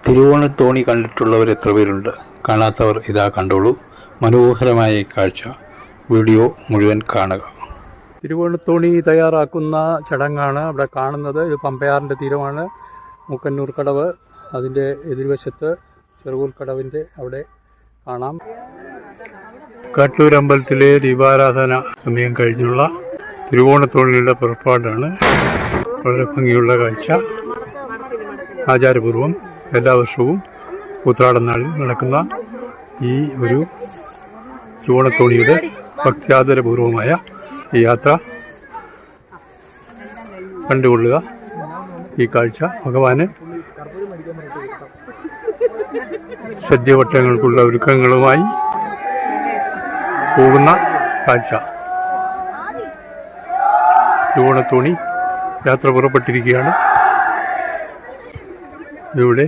തിരുവോണത്തോണി കണ്ടിട്ടുള്ളവർ എത്ര പേരുണ്ട്? കാണാത്തവർ ഇതാ കണ്ടോളൂ. മനോഹരമായ ഈ കാഴ്ച വീഡിയോ മുഴുവൻ കാണുക. തിരുവോണത്തോണി തയ്യാറാക്കുന്ന ചടങ്ങാണ് അവിടെ കാണുന്നത്. ഇത് പമ്പയാറിൻ്റെ തീരമാണ്. മൂക്കന്നൂർ കടവ്, അതിൻ്റെ എതിർവശത്ത് ചെറുകൂൽ കടവിൻ്റെ അവിടെ കാണാം. കാട്ടൂരമ്പലത്തിലെ ദീപാരാധന സമയം കഴിഞ്ഞുള്ള തിരുവോണത്തോണിയുടെ പുറപ്പാടാണ്. വളരെ ഭംഗിയുള്ള കാഴ്ച. ആചാരപൂർവം എല്ലാ വർഷവും ഉത്രാടം നാളിൽ നടക്കുന്ന ഈ ഒരു തിരുവോണത്തോണിയുടെ ഭക്ത്യാദരപൂർവമായ ഈ യാത്ര കണ്ടുകൊള്ളുക. ഈ കാഴ്ച ഭഗവാന് സദ്യവട്ടങ്ങൾക്കുള്ള ഒരുക്കങ്ങളുമായി പോകുന്ന കാഴ്ച. തിരുവോണത്തോണി യാത്ര പുറപ്പെട്ടിരിക്കുകയാണ്. ഇവിടെ